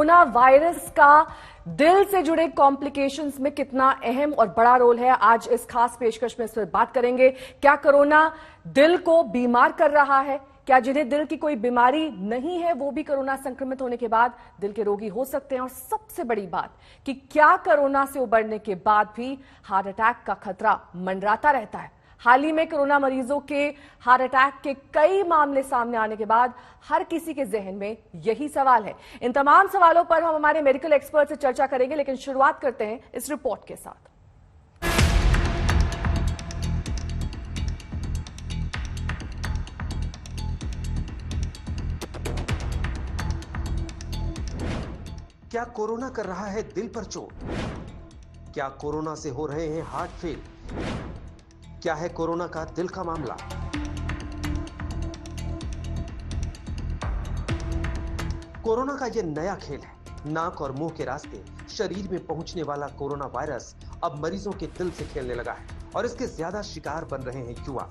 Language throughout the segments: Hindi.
कोरोना वायरस का दिल से जुड़े कॉम्प्लिकेशंस में कितना अहम और बड़ा रोल है, आज इस खास पेशकश में इस पर बात करेंगे। क्या कोरोना दिल को बीमार कर रहा है? क्या जिन्हें दिल की कोई बीमारी नहीं है वो भी कोरोना संक्रमित होने के बाद दिल के रोगी हो सकते हैं? और सबसे बड़ी बात कि क्या कोरोना से उबरने के बाद भी हार्ट अटैक का खतरा मंडराता रहता है? हाल ही में कोरोना मरीजों के हार्ट अटैक के कई मामले सामने आने के बाद हर किसी के जहन में यही सवाल है। इन तमाम सवालों पर हम हमारे मेडिकल एक्सपर्ट से चर्चा करेंगे, लेकिन शुरुआत करते हैं इस रिपोर्ट के साथ। क्या कोरोना कर रहा है दिल पर चोट? क्या कोरोना से हो रहे हैं हार्ट फेल? क्या है कोरोना का दिल का मामला? कोरोना का यह नया खेल है। नाक और मुंह के रास्ते शरीर में पहुंचने वाला कोरोना वायरस अब मरीजों के दिल से खेलने लगा है और इसके ज्यादा शिकार बन रहे हैं युवा।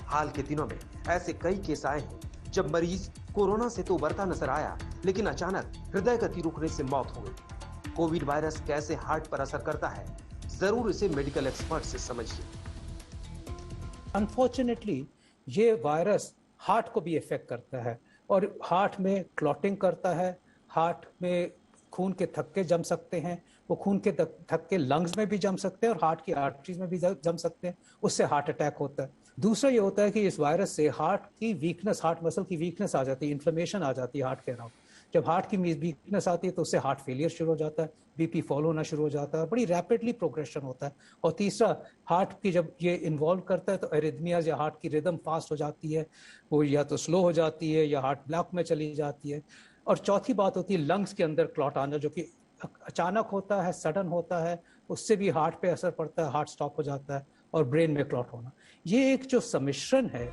हाल के दिनों में ऐसे कई केस आए हैं जब मरीज कोरोना से तो उबरता नजर आया, लेकिन अचानक हृदय गति रुकने से मौत हो गई। कोविड वायरस कैसे हार्ट पर असर करता है, जरूर इसे मेडिकल एक्सपर्ट से समझिए। अनफॉर्चुनेटली ये वायरस हार्ट को भी इफेक्ट करता है और हार्ट में क्लॉटिंग करता है। हार्ट में खून के थक्के जम सकते हैं, वो खून के थक्के लंग्स में भी जम सकते हैं और हार्ट की आर्टरीज में भी जम सकते हैं, उससे हार्ट अटैक होता है। दूसरा ये होता है कि इस वायरस से हार्ट की वीकनेस, हार्ट मसल की वीकनेस आ जाती है, इन्फ्लेमेशन आ जाती है हार्ट के अराउंड। जब हार्ट की वीकनेस आती है तो उससे हार्ट फेलियर शुरू हो जाता है, बीपी फॉल होना शुरू हो जाता है, बड़ी रैपिडली प्रोग्रेशन होता है। और तीसरा, हार्ट की जब ये इन्वॉल्व करता है तो एरिथमियाज या हार्ट की रिदम फास्ट हो जाती है, वो या तो स्लो हो जाती है या हार्ट ब्लॉक में चली जाती है। और चौथी बात होती है लंग्स के अंदर क्लॉट आना, जो कि अचानक होता है, सडन होता है, उससे भी हार्ट पे असर पड़ता है, हार्ट स्टॉप हो जाता है और ब्रेन में क्लॉट होना। ये एक जो सम्मिश्रण है।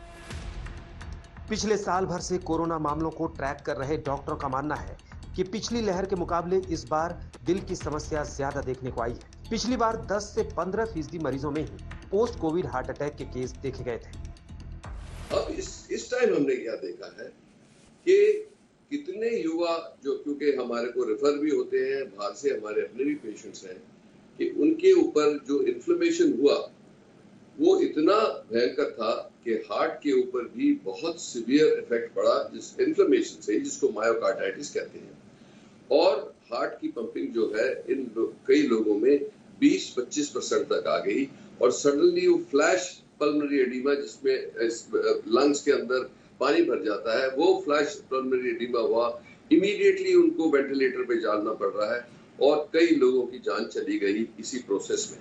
पिछले साल भर से कोरोना मामलों को ट्रैक कर रहे डॉक्टरों का मानना है कि पिछली लहर के मुकाबले इस बार दिल की समस्या ज्यादा देखने को आई है। पिछली बार 10 से 15% मरीजों में ही पोस्ट कोविड हार्ट अटैक के केस देखे गए थे। अब इस टाइम हमने क्या देखा है कि कितने युवा, जो क्योंकि हमारे को रेफर भी होते हैं बाहर से, हमारे अपने भी पेशेंट्स हैं, कि उनके ऊपर जो इन्फ्लेमेशन हुआ वो इतना भयंकर था कि हार्ट के ऊपर भी बहुत सीवियर इफेक्ट पड़ा जिस इन्फ्लेमेशन से, जिसको मायोकार्डाइटिस कहते हैं। और हार्ट की पंपिंग जो है कई लोगों में 20-25% तक आ गई और सडनली वो फ्लैश पल्मोनरी एडीमा, जिसमें लंग्स के अंदर पानी भर जाता है, वो फ्लैश पल्मोनरी एडीमा हुआ। इमीडिएटली उनको वेंटिलेटर पे जाना पड़ रहा है और कई लोगों की जान चली गई इसी प्रोसेस में।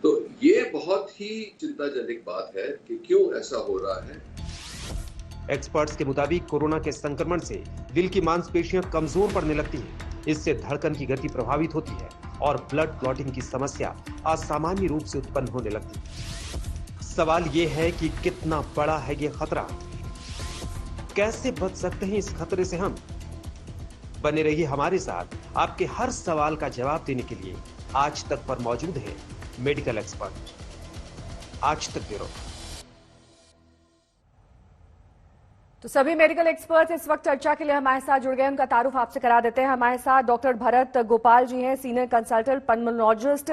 तो ये बहुत ही चिंताजनक बात है कि क्यों ऐसा हो रहा है। एक्सपर्ट्स के मुताबिक कोरोना के संक्रमण से दिल की मांसपेशियां कमजोर पड़ने लगती हैं। इससे धड़कन की गति प्रभावित होती है और ब्लड क्लॉटिंग की समस्या असामान्य रूप से उत्पन्न होने लगती है। सवाल ये है कि कितना बड़ा है ये खतरा, कैसे बच सकते हैं इस खतरे से हम? बने रहिए हमारे साथ, आपके हर सवाल का जवाब देने के लिए आज तक पर मौजूद है मेडिकल एक्सपर्ट। आज तक ब्यूरो। तो सभी मेडिकल एक्सपर्ट इस वक्त चर्चा के लिए हमारे साथ जुड़ गए, उनका तारुफ आपसे करा देते हैं। हमारे साथ डॉक्टर भरत गोपाल जी हैं, senior consultant pulmonologist,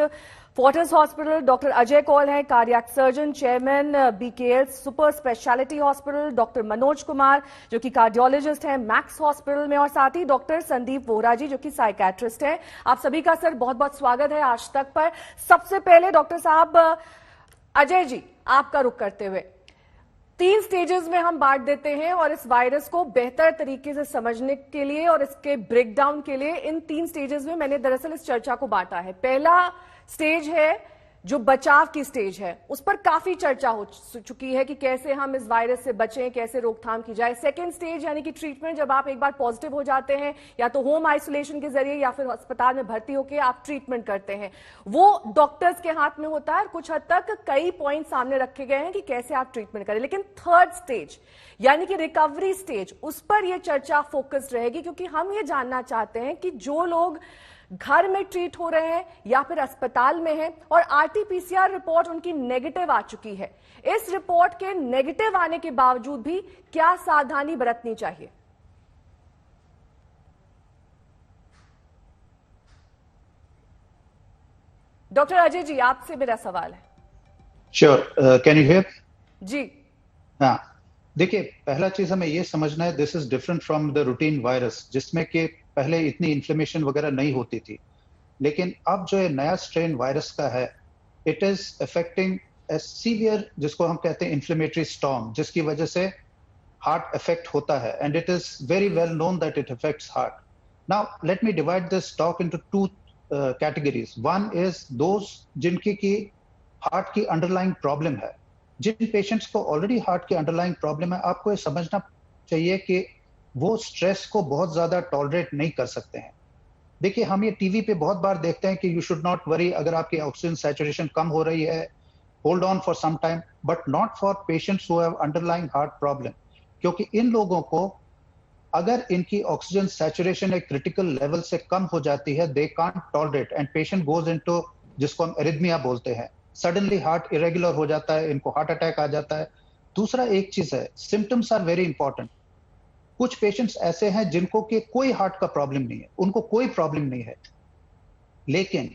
Fortis hospital. Doctor Ajay Kaul हैं, cardiac surgeon, chairman BKL super speciality hospital. Doctor Manoj Kumar जो कि कार्डियोलॉजिस्ट हैं मैक्स हॉस्पिटल में, और साथ ही डॉक्टर संदीप वोहरा जी जो कि साइकेट्रिस्ट हैं। आप सभी का सर बहुत बहुत स्वागत है आज तक पर। सबसे पहले डॉक्टर साहब, अजय जी आपका रुख करते हुए, 3 स्टेजेस में हम बांट देते हैं और इस वायरस को बेहतर तरीके से समझने के लिए और इसके ब्रेकडाउन के लिए इन 3 स्टेजेस में मैंने दरअसल इस चर्चा को बांटा है। पहला स्टेज है जो बचाव की स्टेज है, उस पर काफी चर्चा हो चुकी है कि कैसे हम इस वायरस से बचें, कैसे रोकथाम की जाए। सेकेंड स्टेज यानी कि ट्रीटमेंट, जब आप एक बार पॉजिटिव हो जाते हैं या तो होम आइसोलेशन के जरिए या फिर अस्पताल में भर्ती होकर आप ट्रीटमेंट करते हैं, वो डॉक्टर्स के हाथ में होता है। कुछ हद तक कई पॉइंट सामने रखे गए हैं कि कैसे आप ट्रीटमेंट करें। लेकिन थर्ड स्टेज यानी कि रिकवरी स्टेज, उस पर यह चर्चा फोकस्ड रहेगी, क्योंकि हम ये जानना चाहते हैं कि जो लोग घर में ट्रीट हो रहे हैं या फिर अस्पताल में हैं और आरटीपीसीआर रिपोर्ट उनकी नेगेटिव आ चुकी है, इस रिपोर्ट के नेगेटिव आने के बावजूद भी क्या सावधानी बरतनी चाहिए? डॉक्टर अजय जी, आपसे मेरा सवाल है। Sure, can you hear? जी। हाँ, देखिए, पहला चीज हमें ये समझना है, this is different from the routine virus, जिसमें कि पहले इतनी इन्फ्लेमेशन वगैरह नहीं होती थी, लेकिन अब जो ये नया स्ट्रेन वायरस का है, it is affecting A severe, जिसको हम कहते हैं इन्फ्लेमेटरी स्टॉर्म, जिसकी वजह से हार्ट अफेक्ट होता है, and it is very well known that it affects heart. Now let me divide this talk into two categories. One is those जिनकी की हार्ट की अंडरलाइंग प्रॉब्लम है. जिन पेशेंट्स को ऑलरेडी हार्ट की अंडरलाइंग प्रॉब्लम है, आपको ये समझना चाहिए कि वो स्ट्रेस को बहुत ज्यादा टॉलरेट नहीं कर सकते हैं. देखिए, हम ये टीवी पे बहुत बार देखते हैं कि यू शुड नॉट वरी, अगर आपकी ऑक्सीजन सैचुरेशन कम हो रही है, hold on for some time, but not for patients who have underlying heart problem. क्योंकि इन लोगों को अगर इनकी ऑक्सीजन सैचुरेशन एक क्रिटिकल लेवल से कम हो जाती है, they can't tolerate and patient goes into, जिसको हम एरिथमिया बोलते हैं, सडनली हार्ट इरेगुलर हो जाता है, इनको हार्ट अटैक आ जाता है. दूसरा एक चीज है, सिम्टम्स आर वेरी इंपॉर्टेंट. कुछ पेशेंट्स ऐसे हैं जिनको कि कोई हार्ट का प्रॉब्लम नहीं है, उनको कोई प्रॉब्लम नहीं है, लेकिन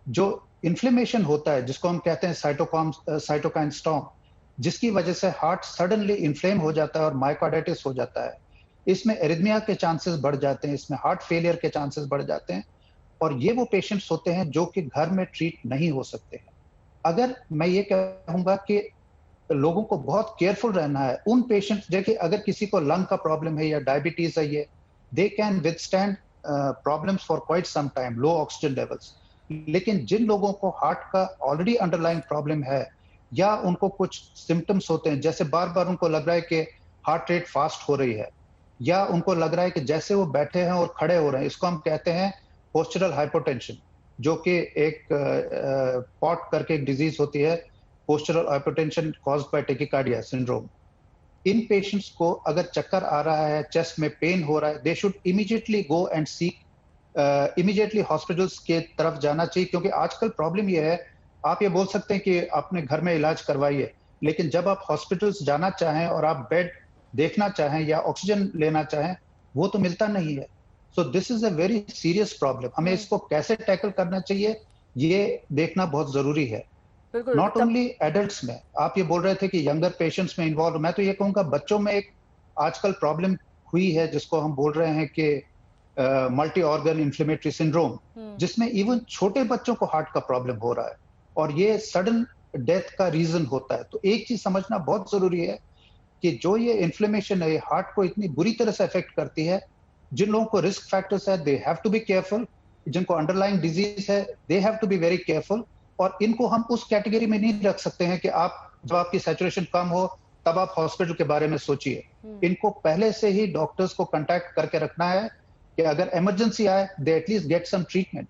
जो इन्फ्लेमेशन होता है, जिसको हम कहते हैं साइटोकाइन स्टॉर्म, जिसकी वजह से हार्ट सडनली इन्फ्लेम हो जाता है और मायोकार्डाइटिस हो जाता है, इसमें एरिथमिया के चांसेस बढ़ जाते हैं, इसमें हार्ट फेलियर के चांसेस बढ़ जाते हैं, और ये वो पेशेंट्स होते हैं जो कि घर में ट्रीट नहीं हो सकते हैं. अगर मैं ये कहूंगा कि लोगों को बहुत केयरफुल रहना है उन पेशेंट्स, देखिए अगर किसी को लंग का प्रॉब्लम है या डायबिटीज है, ये they can withstand problems for quite some time, low oxygen levels. लेकिन जिन लोगों को हार्ट का ऑलरेडी अंडरलाइंग प्रॉब्लम है, या उनको कुछ सिम्टम्स होते हैं, जैसे बार बार उनको लग रहा है कि हार्ट रेट फास्ट हो रही है, या उनको लग रहा है कि जैसे वो बैठे हैं और खड़े हो रहे हैं, इसको हम कहते हैं पोस्चरल हाइपोटेंशन, जो कि एक पॉट करके एक डिजीज होती है, postural hypotension caused by tachycardia syndrome. In patients को अगर चक्कर आ रहा है, चेस्ट में पेन हो रहा है, they should immediately go and seek, immediately hospitals के तरफ जाना चाहिए. क्योंकि आजकल प्रॉब्लम ये है, आप ये बोल सकते हैं कि आपने घर में इलाज करवाइए, लेकिन जब आप हॉस्पिटल्स जाना चाहें और आप बेड देखना चाहें या ऑक्सीजन लेना चाहें, वो तो मिलता नहीं है. So this is a very serious problem. हमें इसको कैसे टैकल करना चाहिए, ये देखना बहुत जरूरी है. नॉट ओनली एडल्ट्स में, आप ये बोल रहे थे कि यंगर पेशेंट्स में इन्वॉल्व, मैं तो ये कहूंगा बच्चों में एक आजकल प्रॉब्लम हुई है, जिसको हम बोल रहे हैं कि मल्टी ऑर्गन इन्फ्लेमेटरी सिंड्रोम, जिसमें इवन छोटे बच्चों को हार्ट का प्रॉब्लम हो रहा है, और ये सडन डेथ का रीजन होता है. तो एक चीज समझना बहुत जरूरी है कि जो ये इन्फ्लेमेशन है, ये हार्ट को इतनी बुरी तरह से अफेक्ट करती है. जिन लोगों को रिस्क फैक्टर्स है, they have to be careful. जिनको अंडरलाइंग डिजीज है, they have to be very careful. और इनको हम उस कैटेगरी में नहीं रख सकते हैं कि आप जब आपकी सैचुरेशन कम हो तब आप हॉस्पिटल के बारे में सोचिए. इनको पहले से ही डॉक्टर्स को कांटेक्ट करके रखना है कि अगर इमरजेंसी आए, they at least get some treatment.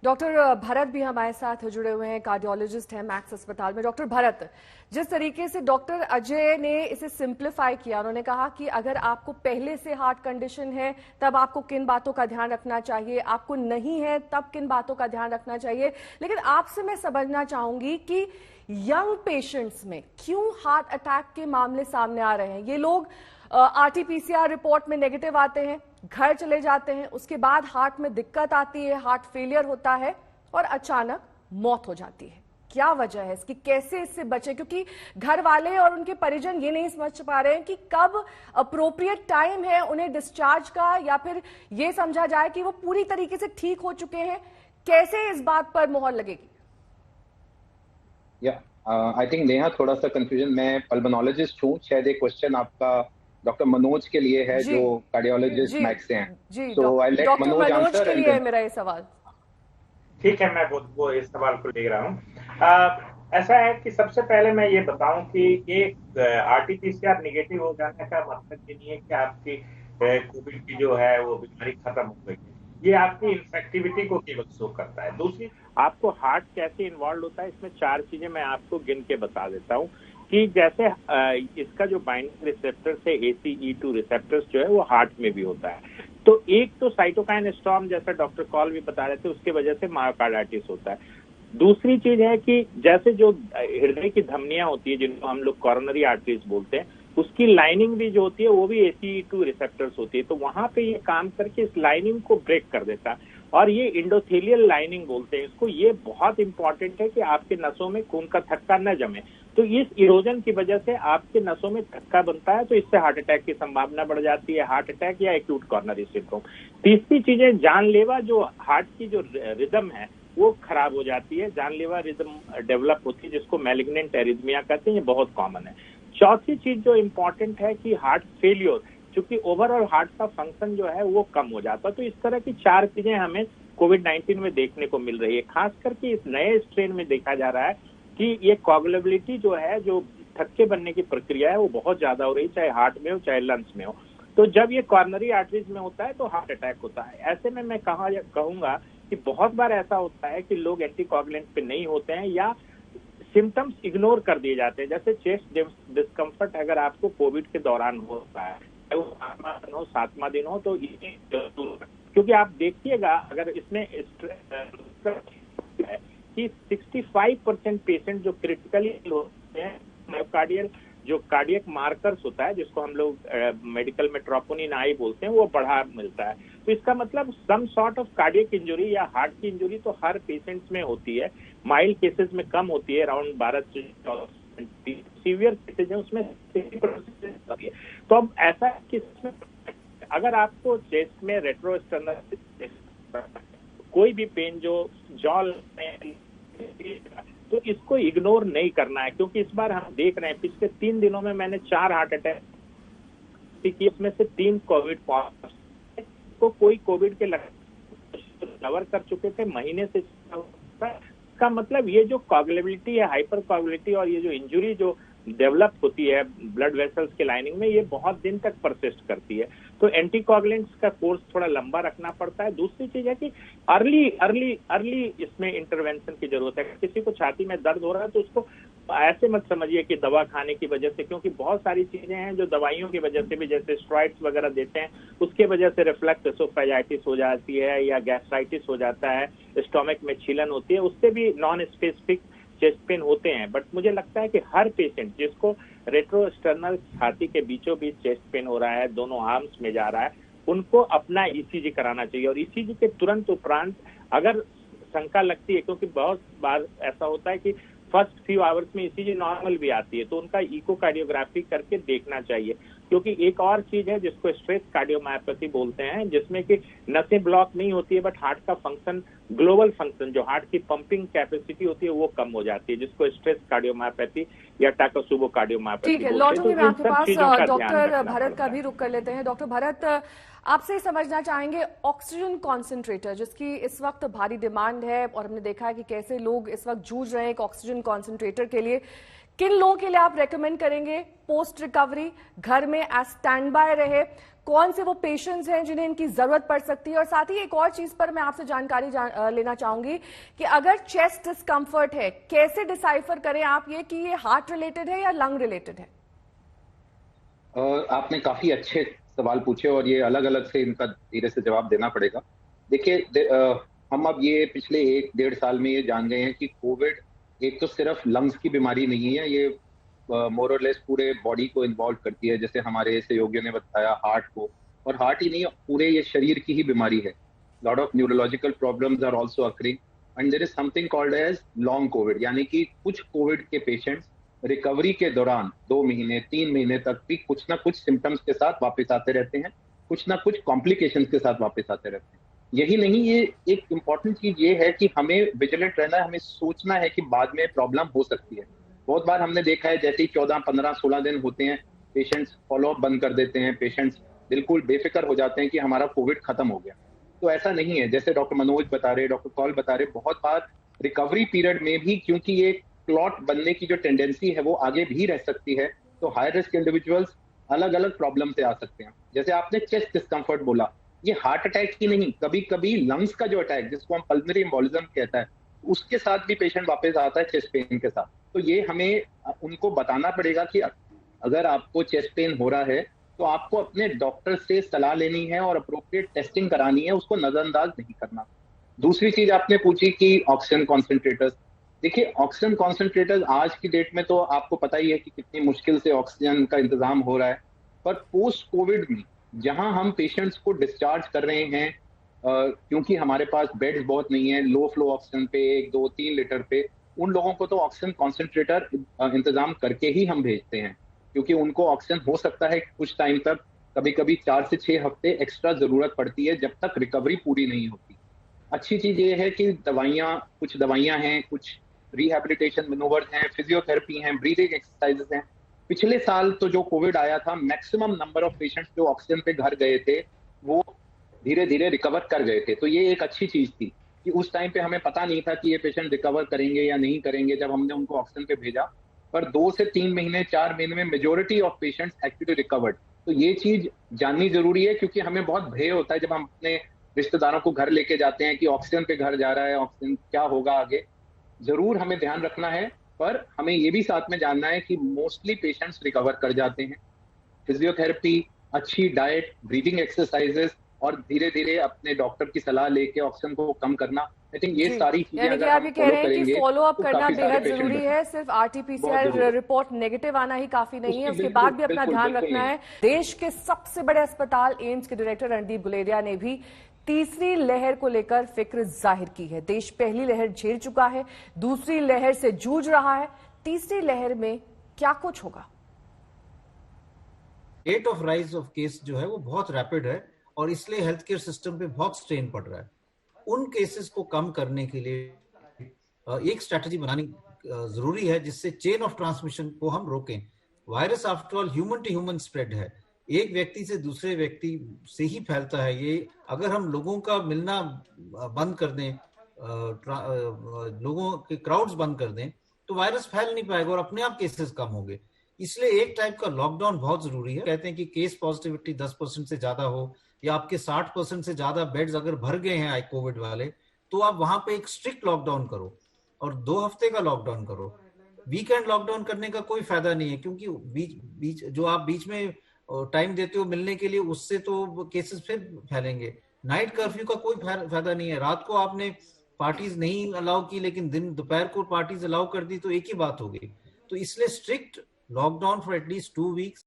Doctor Bharat भी हमारे साथ जुड़े हुए हैं, कार्डियोलॉजिस्ट हैं मैक्स अस्पताल में. डॉक्टर भरत, जिस तरीके से डॉक्टर अजय ने इसे सिंप्लीफाई किया, उन्होंने कहा कि अगर आपको पहले से हार्ट कंडीशन है तब आपको किन बातों का ध्यान रखना चाहिए, आपको नहीं है तब किन बातों का ध्यान रखना चाहिए. लेकिन आपसे मैं समझना चाहूंगी कि यंग पेशेंट्स में क्यों हार्ट अटैक के मामले सामने आ रहे हैं. ये लोग RT-PCR रिपोर्ट में नेगेटिव आते हैं, घर चले जाते हैं, उसके बाद हार्ट में दिक्कत आती है, हार्ट फेलियर होता है और अचानक मौत हो जाती है. क्या वजह है इसकी, कैसे इससे बचे? क्योंकि घर वाले और उनके परिजन ये नहीं समझ पा रहे हैं कि कब अप्रोप्रिएट टाइम है उन्हें डिस्चार्ज का, या फिर ये समझा जाए कि वो पूरी तरीके से ठीक हो चुके हैं. कैसे इस बात पर मोहर लगेगी? आई थिंक नेहा, थोड़ा सा कंफ्यूजन. मैं पल्मोनोलॉजिस्ट हूँ, शायद एक क्वेश्चन आपका डॉक्टर मनोज के लिए है, जो कार्डियोलॉजिस्ट मैक्स से हैं. तो आई लेट मनोज आंसर के लिए मेरा ये सवाल. ठीक है, मैं वो इस सवाल को ले रहा हूँ. ऐसा है कि सबसे पहले मैं ये बताऊं कि ये RT-PCR निगेटिव हो जाने का मतलब ये नहीं है कि आपकी कोविड की जो है वो बीमारी खत्म हो गई है. ये आपकी इन्फेक्टिविटी को केवल शो करता है. दूसरी, आपको हार्ट कैसे इन्वॉल्व होता है, इसमें 4 चीजें मैं आपको गिन के बता देता हूँ. कि जैसे इसका जो बाइंडिंग रिसेप्टर्स है, ACE2 रिसेप्टर्स जो है वो हार्ट में भी होता है. तो एक तो साइटोकाइन स्टॉर्म, जैसा डॉक्टर कॉल भी बता रहे थे, उसके वजह से मायोकार्डाइटिस होता है. दूसरी चीज है कि जैसे जो हृदय की धमनियां होती है, जिनको हम लोग कॉरोनरी आर्टरीज बोलते हैं, उसकी लाइनिंग भी जो होती है वो भी ACE2 रिसेप्टर्स होती है. तो वहां पे ये काम करके इस लाइनिंग को ब्रेक कर देता है. और ये इंडोथेलियल लाइनिंग बोलते हैं इसको। ये बहुत इंपॉर्टेंट है कि आपके नसों में खून का थक्का न जमे। तो इस इरोजन की वजह से आपके नसों में थक्का बनता है, तो इससे हार्ट अटैक की संभावना बढ़ जाती है, हार्ट अटैक या एक्यूट कॉर्नरी सिंड्रोम। तीसरी चीजें जानलेवा जो हार्ट की जो रिदम है वो खराब हो जाती है, जानलेवा रिदम डेवलप होती है जिसको मैलिग्नेंट एरिथमिया कहते हैं, ये बहुत कॉमन है। चौथी चीज जो इम्पोर्टेंट है कि हार्ट फेलियर, क्योंकि ओवरऑल हार्ट का फंक्शन जो है वो कम हो जाता है। तो इस तरह की 4 चीजें हमें कोविड-19 में देखने को मिल रही है। खास करके इस नए स्ट्रेन में देखा जा रहा है कि ये कोगुलेबिलिटी जो है, जो थक्के बनने की प्रक्रिया है वो बहुत ज्यादा हो रही है, चाहे हार्ट में हो चाहे लंग्स में हो। तो जब ये कॉर्नरी आर्टरीज में होता है तो हार्ट अटैक होता है। ऐसे में मैं कहूंगा कि बहुत बार ऐसा होता है कि लोग एंटीकोगुलेंट पे नहीं होते हैं या सिम्टम्स इग्नोर कर दिए जाते हैं। जैसे चेस्ट डिस्कम्फर्ट अगर आपको कोविड के दौरान होता है, वो 5वां दिन हो 7वां दिन हो, तो ये क्योंकि आप देखिएगा अगर इसमें कि 65% पेशेंट जो क्रिटिकली होते हैं, मायोकार्डियल जो कार्डियक मार्कर्स होता है जिसको हम लोग मेडिकल में ट्रोपोनिन आई बोलते हैं, वो बढ़ा मिलता है। तो इसका मतलब some sort of cardiac injury या हार्ट की इंजरी तो हर पेशेंट्स में होती है, माइल्ड केसेस में कम होती है, अराउंड 12 से 14। सीवियर केसेज है उसमें 60% होती है। तो अब ऐसा है कि अगर आपको चेस्ट में रेट्रोस्टर्नल कोई भी पेन जो जॉ में, तो इसको इग्नोर नहीं करना है, क्योंकि इस बार हम देख रहे हैं पिछले 3 दिनों में मैंने 4 हार्ट अटैक की, इसमें से 3 कोविड पॉजिटिव को कोई कोविड के लक्षण कवर कर चुके थे महीने से। इसका मतलब ये जो कोगुलेबिलिटी है, हाइपर कोगुलेबिलिटी और ये जो इंजुरी जो डेवलप होती है ब्लड वेसल्स के लाइनिंग में, ये बहुत दिन तक परसिस्ट करती है। तो एंटीकोगुलेंट्स का कोर्स थोड़ा लंबा रखना पड़ता है। दूसरी चीज है कि अर्ली इसमें इंटरवेंशन की जरूरत है। किसी को छाती में दर्द हो रहा है तो उसको ऐसे मत समझिए कि दवा खाने की वजह से, क्योंकि बहुत सारी चीजें हैं जो दवाइयों की वजह से भी, जैसे स्टेरॉइड्स वगैरह देते हैं उसके वजह से रिफ्लक्स एसोफेजाइटिस हो जाती है या गैस्ट्राइटिस हो जाता है, स्टोमक में छीलन होती है, उससे भी नॉन स्पेसिफिक चेस्ट पेन होते हैं। बट मुझे लगता है कि हर पेशेंट जिसको रेट्रोस्टर्नल छाती के बीचों बीच चेस्ट पेन हो रहा है, दोनों आर्म्स में जा रहा है, उनको अपना ईसीजी कराना चाहिए। और ईसीजी के तुरंत उपरांत अगर शंका लगती है, क्योंकि बहुत बार ऐसा होता है कि फर्स्ट फ्यू आवर्स में ईसीजी नॉर्मल भी आती है, तो उनका इकोकार्डियोग्राफी करके देखना चाहिए। क्योंकि एक और चीज है जिसको स्ट्रेस कार्डियोमायोपैथी बोलते हैं, जिसमें कि नसें ब्लॉक नहीं होती है बट हार्ट का फंक्शन, ग्लोबल फंक्शन जो हार्ट की पंपिंग कैपेसिटी होती है वो कम हो जाती है, जिसको स्ट्रेस कार्डियोमायोपैथी या टाकासुबो कार्डियोमायोपैथी। ठीक है, लौटूंगी मैं आपके पास। डॉक्टर भरत का भी रुख कर लेते हैं। डॉक्टर भरत, आपसे समझना चाहेंगे ऑक्सीजन कॉन्सेंट्रेटर जिसकी इस वक्त भारी डिमांड है और हमने देखा है कि कैसे लोग इस वक्त जूझ रहे हैं एक ऑक्सीजन कॉन्सेंट्रेटर के लिए, किन लोगों के लिए आप रेकमेंड करेंगे पोस्ट रिकवरी घर में एज स्टैंड बाय रहे? कौन से वो पेशेंट्स हैं जिन्हें इनकी जरूरत पड़ सकती है? और साथ ही एक और चीज पर मैं आपसे जानकारी लेना चाहूंगी कि अगर चेस्ट डिस्कम्फर्ट है, कैसे डिसाइफर करें आप ये कि ये हार्ट रिलेटेड है या लंग रिलेटेड है? आपने काफी अच्छे सवाल पूछे और ये अलग अलग से इनका धीरे से जवाब देना पड़ेगा। देखिए, हम अब ये पिछले 1-1.5 साल में ये जान गए हैं कि कोविड एक तो सिर्फ लंग्स की बीमारी नहीं है, ये मोर और लेस पूरे बॉडी को इन्वॉल्व करती है। जैसे हमारे सहयोगियों ने बताया हार्ट को, और हार्ट ही नहीं, पूरे ये शरीर की ही बीमारी है। Lot of neurological problems are also occurring and there is something called as long COVID, यानी कि कुछ कोविड के पेशेंट्स रिकवरी के दौरान 2 महीने 3 महीने तक भी कुछ ना कुछ सिम्टम्स के साथ वापस आते रहते हैं, कुछ ना कुछ कॉम्प्लिकेशंस के साथ वापस आते रहते हैं। यही नहीं, ये एक इम्पॉर्टेंट चीज ये है कि हमें विजिलेंट रहना है, हमें सोचना है कि बाद में प्रॉब्लम हो सकती है। बहुत बार हमने देखा है जैसे ही 14, 15, 16 दिन होते हैं पेशेंट्स फॉलोअप बंद कर देते हैं, पेशेंट्स बिल्कुल बेफिक्र हो जाते हैं कि हमारा कोविड खत्म हो गया। तो ऐसा नहीं है, जैसे डॉक्टर मनोज बता रहे, डॉक्टर कौल बता रहे, बहुत बार रिकवरी पीरियड में भी क्योंकि ये क्लॉट बनने की जो टेंडेंसी है वो आगे भी रह सकती है, तो हाई रिस्क इंडिविजुअल्स अलग अलग प्रॉब्लम से आ सकते हैं। जैसे आपने चेस्ट डिस्कम्फर्ट बोला, ये हार्ट अटैक ही नहीं, कभी कभी लंग्स का जो अटैक जिसको हम पल्मोनरी एम्बोलिज्म कहता है, उसके साथ भी पेशेंट वापस आता है चेस्ट पेन के साथ। तो ये हमें उनको बताना पड़ेगा कि अगर आपको चेस्ट पेन हो रहा है तो आपको अपने डॉक्टर से सलाह लेनी है और अप्रोप्रिएट टेस्टिंग करानी है, उसको नजरअंदाज नहीं करना। दूसरी चीज आपने पूछी कि ऑक्सीजन कॉन्सेंट्रेटर्स, देखिए ऑक्सीजन कॉन्सेंट्रेटर्स आज की डेट में तो आपको पता ही है कि कितनी मुश्किल से ऑक्सीजन का इंतजाम हो रहा है, पर पोस्ट कोविड में जहां हम पेशेंट्स को डिस्चार्ज कर रहे हैं क्योंकि हमारे पास बेड्स बहुत नहीं है, लो फ्लो ऑक्सीजन पे 1, 2, 3 लीटर पे, उन लोगों को तो ऑक्सीजन कॉन्सेंट्रेटर इंतजाम करके ही हम भेजते हैं, क्योंकि उनको ऑक्सीजन हो सकता है कुछ टाइम तक, कभी कभी 4 से 6 हफ्ते एक्स्ट्रा जरूरत पड़ती है जब तक रिकवरी पूरी नहीं होती। अच्छी चीज ये है कि कुछ दवाइयां हैं, कुछ रिहैबिलिटेशन मैनूवर्स हैं, फिजियोथेरेपी हैं, ब्रीदिंग एक्सरसाइजेस हैं। पिछले साल तो जो कोविड आया था, मैक्सिमम नंबर ऑफ पेशेंट्स जो ऑक्सीजन पे घर गए थे वो धीरे धीरे रिकवर कर गए थे। तो ये एक अच्छी चीज थी कि उस टाइम पे हमें पता नहीं था कि ये पेशेंट रिकवर करेंगे या नहीं करेंगे जब हमने उनको ऑक्सीजन पे भेजा, पर 2 से 3 महीने 4 महीने में majority of patients actually recovered. तो ये चीज जाननी जरूरी है, क्योंकि हमें बहुत भय होता है जब हम अपने रिश्तेदारों को घर लेके जाते हैं कि ऑक्सीजन पे घर जा रहा है, ऑक्सीजन क्या होगा आगे। जरूर हमें ध्यान रखना है, पर हमें ये भी साथ में जानना है कि मोस्टली पेशेंट्स रिकवर कर जाते हैं। फिजियोथेरेपी, अच्छी डाइट, ब्रीदिंग एक्सरसाइजेस और धीरे धीरे अपने डॉक्टर की सलाह लेके ऑक्सीजन को कम करना, आई थिंक ये सारी चीजें यानी कि अगर आप हम ये कह रहे हैं कि करेंगे फॉलो अप तो करना काफी सारे बेहद पेशेंट जरूरी है, सिर्फ आरटीपीसीआर रिपोर्ट नेगेटिव आना ही काफी नहीं है, उसके बाद भी अपना ध्यान रखना है। देश के सबसे बड़े अस्पताल एम्स के डायरेक्टर रणदीप गुलेरिया ने भी तीसरी लहर को लेकर फिक्र जाहिर की है। देश पहली लहर झेल चुका है, दूसरी लहर से जूझ रहा है, तीसरी लहर में क्या कुछ होगा? Rate of rise of case जो है वो बहुत रैपिड है और इसलिए हेल्थ केयर सिस्टम पे बहुत स्ट्रेन पड़ रहा है। उन केसेस को कम करने के लिए एक स्ट्रैटेजी बनानी जरूरी है जिससे चेन ऑफ ट्रांसमिशन को हम रोकें। Virus after all human to human spread है, एक व्यक्ति से दूसरे व्यक्ति से ही फैलता है। ये अगर हम लोगों का मिलना बंद कर दें, लोगों के क्राउड्स बंद कर दें, तो वायरस फैल नहीं पाएगा और अपने आप केसेस कम होंगे। इसलिए एक टाइप का लॉकडाउन बहुत जरूरी है। कहते हैं कि केस पॉजिटिविटी 10% से ज्यादा हो या आपके 60% से ज्यादा बेड्स अगर भर गए हैं कोविड वाले, तो आप वहां पे एक स्ट्रिक्ट लॉकडाउन करो और 2 हफ्ते का लॉकडाउन करो। वीकेंड लॉकडाउन करने का कोई फायदा नहीं है, क्योंकि जो आप बीच में टाइम देते हो मिलने के लिए, उससे तो केसेस फिर फैलेंगे। नाइट कर्फ्यू का कोई फायदा नहीं है। रात को आपने पार्टीज नहीं अलाउ की लेकिन दोपहर को पार्टीज अलाउ कर दी, तो एक ही बात हो गई। तो इसलिए strict lockdown for at least 2 weeks.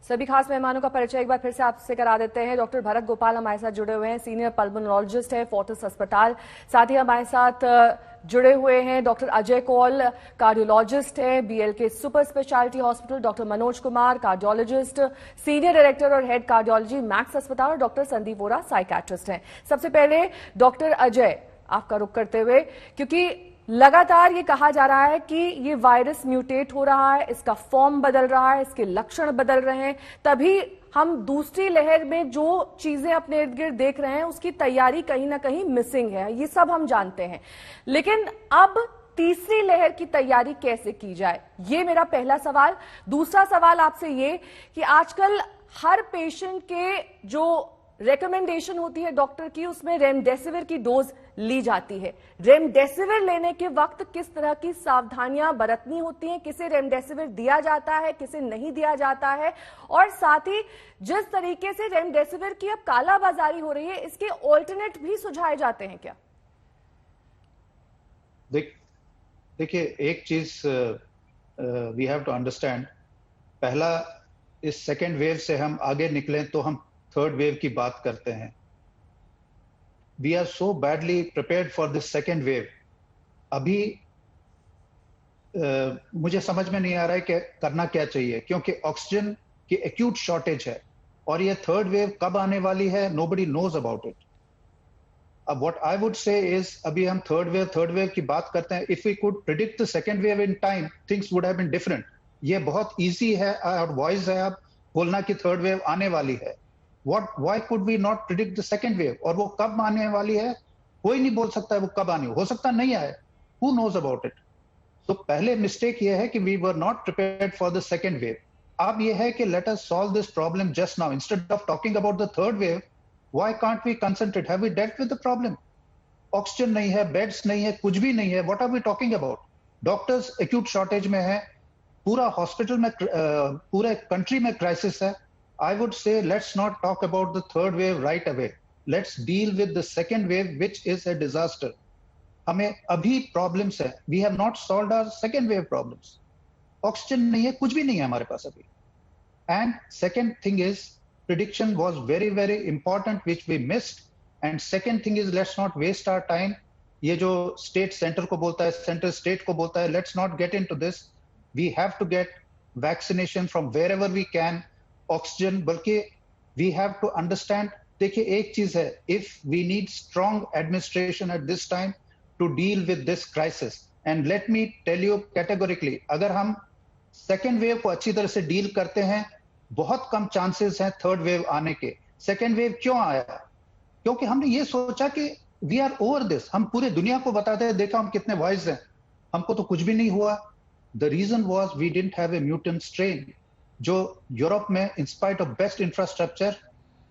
सभी खास मेहमानों का परिचय एक बार फिर से आपसे करा देते हैं। डॉक्टर भरत गोपाल हमारे साथ जुड़े हुए हैं, सीनियर पल्मोनोलॉजिस्ट है फोर्टिस अस्पताल। साथ ही हमारे साथ जुड़े हुए हैं डॉक्टर अजय कौल, कार्डियोलॉजिस्ट है BLK super speciality hospital. Doctor Manoj Kumar, cardiologist, senior director और हेड कार्डियोलॉजी मैक्स अस्पताल। और डॉक्टर संदीप वोरा, साइकियाट्रिस्ट हैं। सबसे पहले डॉक्टर अजय, आपका रुख करते हुए, क्योंकि लगातार ये कहा जा रहा है कि ये वायरस म्यूटेट हो रहा है, इसका फॉर्म बदल रहा है, इसके लक्षण बदल रहे हैं, तभी हम दूसरी लहर में जो चीजें अपने इर्द गिर्द देख रहे हैं उसकी तैयारी कहीं ना कहीं मिसिंग है, ये सब हम जानते हैं। लेकिन अब तीसरी लहर की तैयारी कैसे की जाए, ये मेरा पहला सवाल। दूसरा सवाल आपसे ये कि आजकल हर पेशेंट के जो रेकमेंडेशन होती है डॉक्टर की, उसमें रेमडेसिविर की डोज ली जाती है। रेमडेसिविर लेने के वक्त किस तरह की सावधानियां बरतनी होती हैं, किसे रेमडेसिविर दिया जाता है, किसे नहीं दिया जाता है, और साथ ही जिस तरीके से रेमडेसिविर की अब कालाबाजारी हो रही है, इसके ऑल्टरनेट भी सुझाए जाते हैं क्या? देखिए, एक चीज वी हैव टू अंडरस्टैंड। पहला, इस सेकेंड वेव से हम आगे निकलें तो हम थर्ड वेव की बात करते हैं। We are so badly prepared for this second wave. अभी मुझे समझ में नहीं आ रहा है कि करना क्या चाहिए, क्योंकि ऑक्सीजन की एक्यूट शॉर्टेज है और ये थर्ड वेव कब आने वाली है, नोबडी नोज अबाउट इट। अब what I would say is, अभी हम थर्ड वेव की बात करते हैं। If we could predict the second wave in time, things would have been different. ये बहुत इजी है और वॉइस है आप बोलना कि थर्ड वेव आने वाली है। Why could we not predict the second wave? और वो कब आने वाली है कोई नहीं बोल सकता है, वो कब आनी हो सकता नहीं आए, who knows about it? तो पहले मिस्टेक ये है कि we were not prepared for the second wave. अब ये है कि let us solve this problem just now instead of talking about the third wave. Why can't we concentrate? Have we dealt with the problem? Oxygen नहीं है, बेड्स नहीं है, कुछ भी नहीं है, what are we talking about? Doctors acute shortage में है, पूरा हॉस्पिटल में पूरे कंट्री में क्राइसिस है। I would say let's not talk about the third wave right away. Let's deal with the second wave, which is a disaster. हमें अभी problems है. We have not solved our second wave problems. Oxygen नहीं है, कुछ भी नहीं है हमारे पास अभी. And second thing is, prediction was very, very important, which we missed. And second thing is let's not waste our time. ये जो स्टेट सेंटर को बोलता है, सेंटर स्टेट को बोलता है, let's not get into this. We have to get vaccination from wherever we can. Oxygen, बल्कि वी हैव टू अंडरस्टैंड. देखिए एक चीज है, if we need strong administration at this time to deal with this crisis, and let me tell you categorically, अगर हम सेकेंड वेव को अच्छी तरह से डील करते हैं, बहुत कम चांसेस हैं थर्ड वेव आने के. सेकेंड वेव क्यों आया? क्योंकि हमने ये सोचा कि वी आर ओवर दिस. हम पूरे दुनिया को बताते हैं, देखा हम कितने वाइज हैं, हमको तो कुछ भी नहीं हुआ. The reason was we didn't have a mutant strain. जो यूरोप में in spite of best infrastructure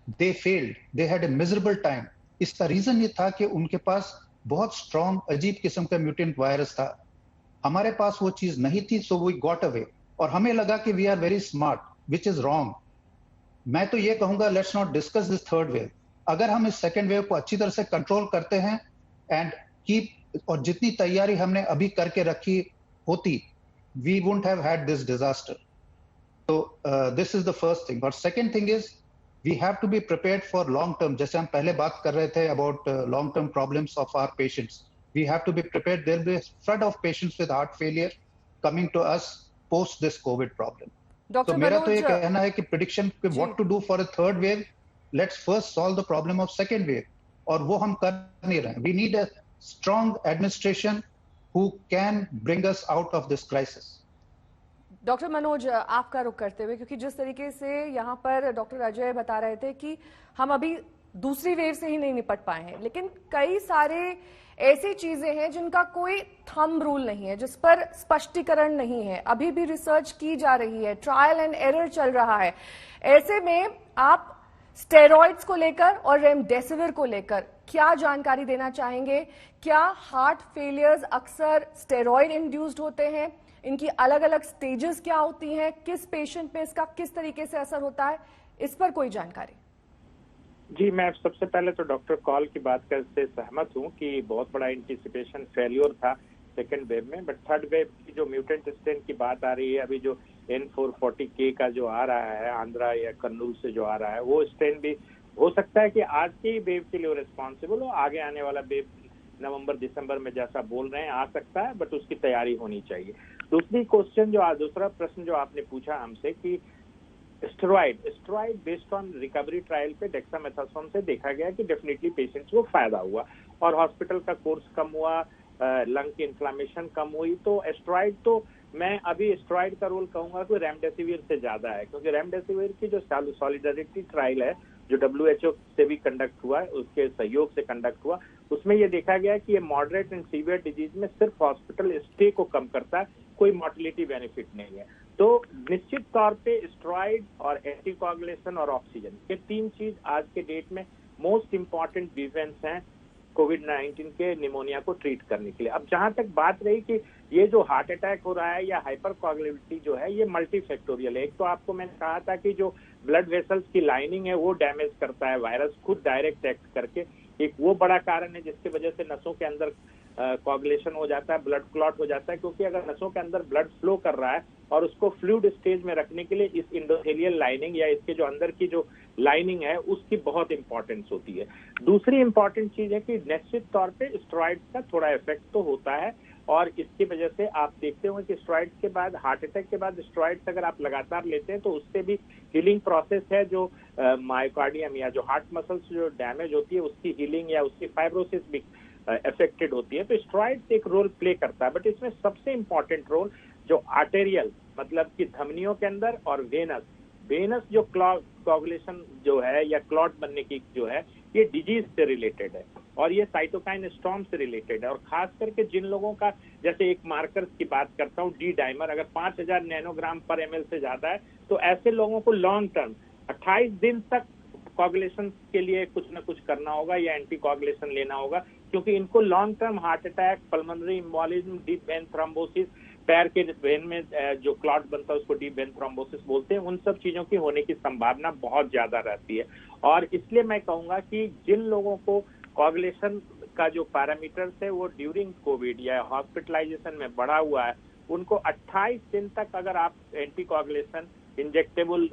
they failed, they had a miserable time. इसका रीजन ये था कि उनके पास बहुत स्ट्रॉन्ग अजीब किस्म का म्यूटेंट वायरस था. हमारे पास वो चीज नहीं थी, सो वी गॉट अवे. और हमें लगा कि we are very smart, which is wrong. मैं तो ये कहूंगा, let's not discuss this third wave. अगर हम इस सेकेंड वेव को अच्छी तरह से कंट्रोल करते हैं एंड कीप, और जितनी तैयारी हमने अभी करके रखी होती, we wouldn't have had this disaster. तो this is the first thing. और second thing is we have to be prepared for long term. जैसे हम पहले बात कर रहे थे about long term problems of our patients. We have to be prepared. There will be a flood of patients with heart failure coming to us post this COVID problem. Doctor तो मेरा तो ये मनोज, कहना है कि prediction what to do for a third wave, let's first solve the problem of second wave. और वो हम कर नहीं रहे. We need a strong administration who can bring us out of this crisis. Doctor Manoj, आपका रुख करते हुए, क्योंकि जिस तरीके से यहाँ पर डॉक्टर अजय बता रहे थे कि हम अभी दूसरी वेव से ही नहीं निपट पाए हैं, लेकिन कई सारे ऐसी चीजें हैं जिनका कोई थंब रूल नहीं है, जिस पर स्पष्टीकरण नहीं है, अभी भी रिसर्च की जा रही है, ट्रायल एंड एरर चल रहा है. ऐसे में आप स्टेरॉइड्स को लेकर और रेमडेसिविर को लेकर क्या जानकारी देना चाहेंगे? क्या हार्ट फेलियर्स अक्सर स्टेरॉइड इंड्यूस्ड होते हैं? इनकी अलग अलग स्टेजेस क्या होती हैं? किस पेशेंट में इसका किस तरीके से असर होता है? इस पर कोई जानकारी? जी, मैं सबसे पहले तो डॉक्टर कॉल की बात से सहमत हूं कि बहुत बड़ा एंटीसिपेशन फेलियर था सेकेंड वेव में, बट थर्ड वेव की जो म्यूटेंट स्ट्रेन की बात आ रही है, अभी जो N440K का जो आ रहा है आंध्रा या कर्नूल से जो आ रहा है, वो स्ट्रेन भी हो सकता है कि आज की वेव के लिए रिस्पॉन्सिबल हो. आगे आने वाला वेव नवंबर दिसंबर में जैसा बोल रहे हैं आ सकता है, बट उसकी तैयारी होनी चाहिए. दूसरा प्रश्न जो आपने पूछा हमसे कि steroid based on recovery trial पे डेक्सामेथासोन से देखा गया कि डेफिनेटली पेशेंट्स को फायदा हुआ और हॉस्पिटल का कोर्स कम हुआ, लंग की इन्फ्लामेशन कम हुई. तो स्टेरॉइड, तो मैं अभी स्टेरॉइड का रोल कहूंगा कि रेमडेसिविर से ज्यादा है, क्योंकि रेमडेसिविर की जो सॉलिडारिटी ट्रायल है जो WHO से भी कंडक्ट हुआ है, उसके सहयोग से कंडक्ट हुआ, उसमें ये देखा गया कि ये मॉडरेट एंड सीवियर डिजीज में सिर्फ हॉस्पिटल स्टे को कम करता है, कोई मॉर्टिलिटी बेनिफिट नहीं है. तो निश्चित तौर पे स्टेरॉइड और एंटीकोगुलेशन और ऑक्सीजन, ये तीन चीज आज के डेट में मोस्ट इंपॉर्टेंट डिफेंस हैं कोविड-19 के निमोनिया को ट्रीट करने के लिए. अब जहां तक बात रही कि ये जो हार्ट अटैक हो रहा है या हाइपरकोगुलेबिलिटी जो है, ये मल्टीफैक्टोरियल है. एक तो आपको मैंने कहा था कि जो ब्लड वेसल्स की लाइनिंग है वो डैमेज करता है वायरस खुद डायरेक्ट एक्ट करके, एक वो बड़ा कारण है जिसकी वजह से नसों के अंदर कोगुलेशन हो जाता है, ब्लड क्लॉट हो जाता है, क्योंकि अगर नसों के अंदर ब्लड फ्लो कर रहा है और उसको फ्लूइड स्टेज में रखने के लिए इस इंडोथेलियल लाइनिंग या इसके जो अंदर की जो लाइनिंग है उसकी बहुत इंपॉर्टेंस होती है. दूसरी इंपॉर्टेंट चीज है कि निश्चित तौर पे स्टेरॉइड्स का थोड़ा इफेक्ट तो होता है, और इसकी वजह से आप देखते होंगे कि स्टेरॉइड्स के बाद, हार्ट अटैक के बाद स्टेरॉइड्स अगर आप लगातार लेते हैं तो उससे भी हीलिंग प्रोसेस है, जो मायोकार्डियम या जो हार्ट मसल्स जो डैमेज होती है उसकी हीलिंग या उसकी फाइब्रोसिस भी अफेक्टेड होती है. तो स्टेरॉइड्स एक रोल प्ले करता है, बट इसमें सबसे इंपॉर्टेंट रोल जो आर्टेरियल मतलब कि धमनियों के अंदर और वेनस जो कोगुलेशन जो है या क्लॉट बनने की जो है, ये डिजीज से रिलेटेड है और ये साइटोकाइन स्टॉर्म से रिलेटेड है. और खास करके जिन लोगों का, जैसे एक मार्कर्स की बात करता हूँ, डी डाइमर अगर 5000 नैनोग्राम पर ml से ज्यादा है, तो ऐसे लोगों को लॉन्ग टर्म 28 दिन तक कोगुलेशन के लिए कुछ ना कुछ करना होगा या एंटी कोगुलेशन लेना होगा, क्योंकि इनको long term heart attack, pulmonary embolism, deep vein thrombosis, पैर के वेन में जो क्लॉट बनता है उसको डीप वेन थ्रोम्बोसिस बोलते हैं, उन सब चीजों की होने की संभावना बहुत ज्यादा रहती है. और इसलिए मैं कहूंगा कि जिन लोगों को कोगुलेशन का जो पैरामीटर्स है वो ड्यूरिंग कोविड या हॉस्पिटलाइजेशन में बढ़ा हुआ है, उनको 28 दिन तक अगर आप एंटी कोगुलेशन इंजेक्टेबल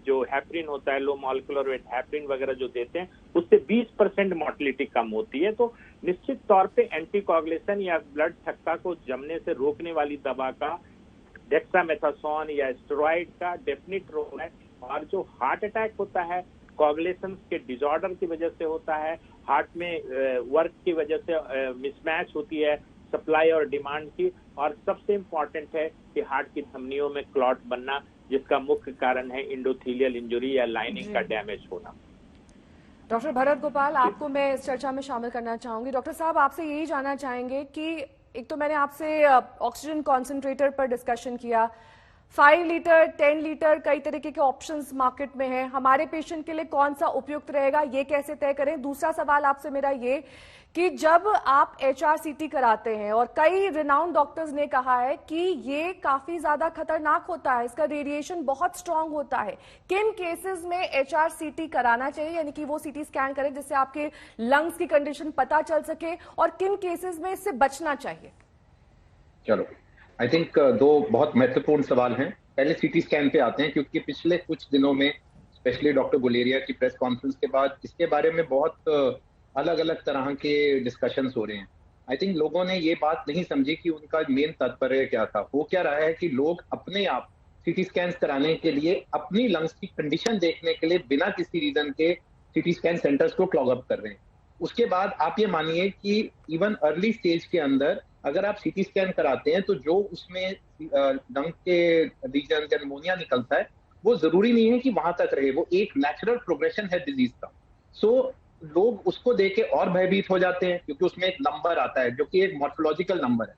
जो हेपरिन होता है, लो मॉलिक्यूलर वेट हेपरिन वगैरह जो देते हैं, उससे 20% मोर्टिलिटी कम होती है। तो निश्चित तौर पे एंटीकोगुलेशन या ब्लड थक्का को जमने से रोकने वाली दवा का, डेक्सामेथासोन या स्टेरॉइड का डेफिनेट रोल है। और जो हार्ट अटैक होता है, कोगुलेशन के डिसऑर्डर की वजह से होता है, हार्ट में वर्क की वजह से मिसमैच होती है सप्लाई और डिमांड की, और सबसे इम्पोर्टेंट है कि हार्ट की धमनियों में क्लॉट बनना, जिसका मुख्य कारण है इंडोथीलियल इंजरी या लाइनिंग का डैमेज होना। डॉक्टर भरत गोपाल, आपको मैं इस चर्चा में शामिल करना चाहूंगी। डॉक्टर साहब, आपसे यही जानना चाहेंगे कि एक तो मैंने आपसे ऑक्सीजन कॉन्सेंट्रेटर पर डिस्कशन किया, 5 लीटर 10 लीटर कई तरीके के ऑप्शंस मार्केट में हैं, हमारे पेशेंट के लिए कौन सा उपयुक्त रहेगा, ये कैसे तय करें। दूसरा सवाल आपसे मेरा ये कि जब आप HRCT कराते हैं, और कई रिनाउंड डॉक्टर्स ने कहा है कि ये काफी ज्यादा खतरनाक होता है, इसका रेडिएशन बहुत स्ट्रांग होता है, किन केसेस में HRCT कराना चाहिए, यानी कि वो CT स्कैन करें जिससे आपके लंग्स की कंडीशन पता चल सके, और किन केसेस में इससे बचना चाहिए। चलो, आई थिंक दो बहुत महत्वपूर्ण सवाल हैं। पहले CT स्कैन पे आते हैं, क्योंकि पिछले कुछ दिनों में स्पेशली डॉक्टर गुलेरिया की प्रेस कॉन्फ्रेंस के बाद इसके बारे में बहुत अलग अलग तरह के डिस्कशंस हो रहे हैं। आई थिंक लोगों ने ये बात नहीं समझी कि उनका मेन तात्पर्य क्या था। वो क्या रहा है कि लोग अपने आप CT स्कैन कराने के लिए, अपनी लंग्स की कंडीशन देखने के लिए बिना किसी रीजन के CT स्कैन सेंटर्स को क्लॉग अप कर रहे हैं। उसके बाद आप ये मानिए कि इवन अर्ली स्टेज के अंदर अगर आप CT स्कैन कराते हैं तो जो उसमें लंग के रीजन का निमोनिया निकलता है, वो जरूरी नहीं है कि वहां तक रहे, वो एक नेचुरल प्रोग्रेशन है डिजीज का। सो लोग उसको देख के और भयभीत हो जाते हैं, क्योंकि उसमें एक नंबर आता है जो कि एक मॉर्फोलॉजिकल नंबर है,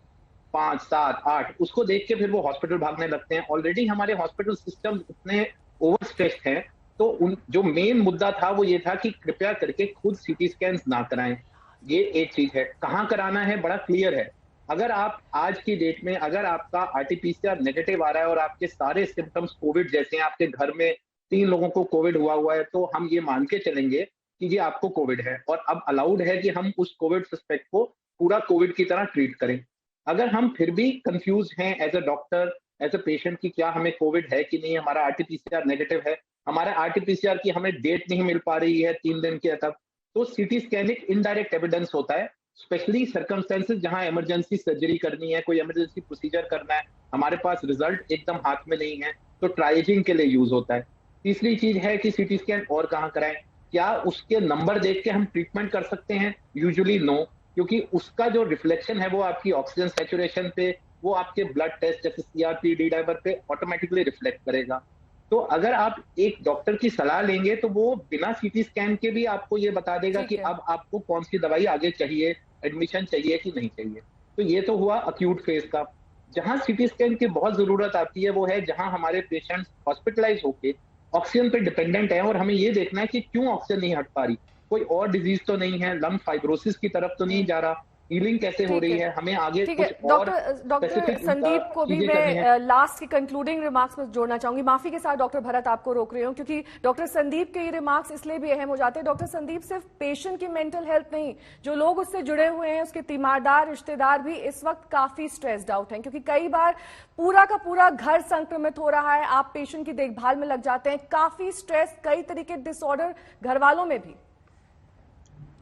5, 7, 8, उसको देख के फिर वो हॉस्पिटल भागने लगते हैं। ऑलरेडी हमारे हॉस्पिटल सिस्टम इतने ओवर स्ट्रेस्ड हैं, तो जो मेन मुद्दा था वो ये था कि कृपया करके खुद CT स्कैन ना कराएं। ये एक चीज है। कहाँ कराना है बड़ा क्लियर है। अगर आप आज की डेट में, अगर आपका RT-PCR नेगेटिव आ रहा है और आपके सारे सिम्टम्स कोविड जैसे हैं, आपके घर में 3 लोगों को कोविड हुआ है, तो हम ये मान के चलेंगे कि ये आपको कोविड है, और अब अलाउड है कि हम उस कोविड सस्पेक्ट को पूरा कोविड की तरह ट्रीट करें। अगर हम फिर भी कंफ्यूज हैं as a doctor, as a patient कि क्या हमें कोविड है कि नहीं, हमारा RT-PCR नेगेटिव है, हमारा RT-PCR की हमें डेट नहीं मिल पा रही है 3 दिन के तक, तो CT स्कैन एक इनडायरेक्ट एविडेंस होता है। स्पेशली सर्कमस्टेंसेस जहां इमरजेंसी सर्जरी करनी है, कोई इमरजेंसी प्रोसीजर करना है, हमारे पास रिजल्ट एकदम हाथ में नहीं है, तो ट्राइजिंग के लिए यूज होता है। तीसरी चीज है कि CT स्कैन और कहाँ कराएं। क्या उसके नंबर देख के हम ट्रीटमेंट कर सकते हैं? यूजुअली नो, क्योंकि उसका जो रिफ्लेक्शन है वो आपकी ऑक्सीजन सैचुरेशन पे, वो आपके ब्लड टेस्ट जैसे CRP, D डाइमर पे ऑटोमेटिकली रिफ्लेक्ट करेगा। तो अगर आप एक डॉक्टर की सलाह लेंगे तो वो बिना CT स्कैन के भी आपको ये बता देगा कि अब आपको कौन सी दवाई आगे चाहिए, एडमिशन चाहिए कि नहीं चाहिए। तो ये तो हुआ अक्यूट फेज का। जहां CT स्कैन की बहुत जरूरत आती है वो है जहां हमारे पेशेंट्स हॉस्पिटलाइज होके ऑक्सीजन पे डिपेंडेंट है, और हमें ये देखना है कि क्यों ऑक्सीजन नहीं हट पा रही, कोई और डिजीज तो नहीं है, लंग फाइब्रोसिस की तरफ तो नहीं जा रहा, हीलिंग कैसे हो रही है, हमें आगे कुछ और डॉक्टर संदीप को भी मैं लास्ट की कंक्लूडिंग रिमार्क्स में जोड़ना चाहूंगी। माफी के साथ डॉक्टर भरत आपको रोक रही हूँ, क्योंकि डॉक्टर संदीप के ये रिमार्क्स इसलिए भी अहम हो जाते हैं। डॉक्टर संदीप, सिर्फ पेशेंट की मेंटल हेल्थ नहीं, जो लोग उससे जुड़े हुए हैं, उसके तीमारदार, रिश्तेदार भी इस वक्त काफी स्ट्रेस्ड आउट हैं, क्योंकि कई बार पूरा का पूरा घर संक्रमित हो रहा है, आप पेशेंट की देखभाल में लग जाते हैं, काफी स्ट्रेस, कई तरीके डिसऑर्डर घर वालों में भी।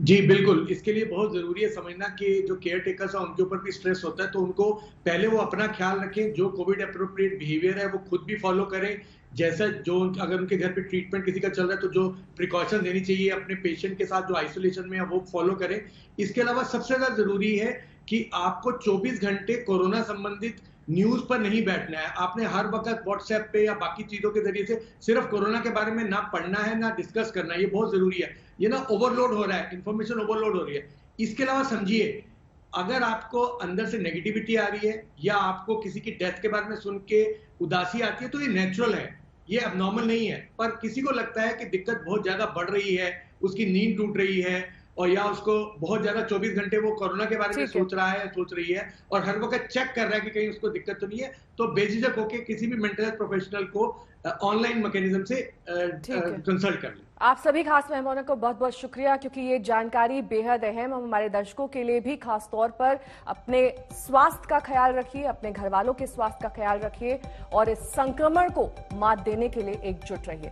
जी बिल्कुल, इसके लिए बहुत जरूरी है समझना कि जो केयर टेकर्स है उनके ऊपर भी स्ट्रेस होता है, तो उनको पहले वो अपना ख्याल रखें, जो कोविड अप्रोप्रिएट बिहेवियर है वो खुद भी फॉलो करें, जैसा जो अगर उनके घर पे ट्रीटमेंट किसी का चल रहा है तो जो प्रिकॉशन देनी चाहिए अपने पेशेंट के साथ जो आइसोलेशन में है वो फॉलो करें। इसके अलावा सबसे ज्यादा जरूरी है कि आपको 24 घंटे कोरोना संबंधित न्यूज पर नहीं बैठना है। आपने हर वक्त व्हाट्सएप पे या बाकी चीजों के जरिए से सिर्फ कोरोना के बारे में ना पढ़ना है ना डिस्कस करना है, ये बहुत जरूरी है। ये ना ओवरलोड हो रहा है, इंफॉर्मेशन ओवरलोड हो रही है। इसके अलावा समझिए, अगर आपको अंदर से नेगेटिविटी आ रही है या आपको किसी की डेथ के बारे में सुन के उदासी आती है तो ये नेचुरल है, ये अबनॉर्मल नहीं है। पर किसी को लगता है कि दिक्कत बहुत ज्यादा बढ़ रही है, उसकी नींद टूट रही है, और या उसको बहुत ज्यादा 24 घंटे वो कोरोना के बारे में सोच रहा है, सोच रही है और हर वक्त चेक कर रहा है कि कहीं उसको दिक्कत तो नहीं है, तो बेझिझक होकर किसी भी मेंटल हेल्थ प्रोफेशनल को ऑनलाइन मैकेनिज्म से कंसल्ट कर लें। आप सभी खास मेहमानों को बहुत बहुत शुक्रिया, क्योंकि ये जानकारी बेहद अहम है। हमारे दर्शकों के लिए भी खास तौर पर अपने स्वास्थ्य का ख्याल रखिए, अपने घर वालों के स्वास्थ्य का ख्याल रखिए और इस संक्रमण को मात देने के लिए एकजुट रहिए।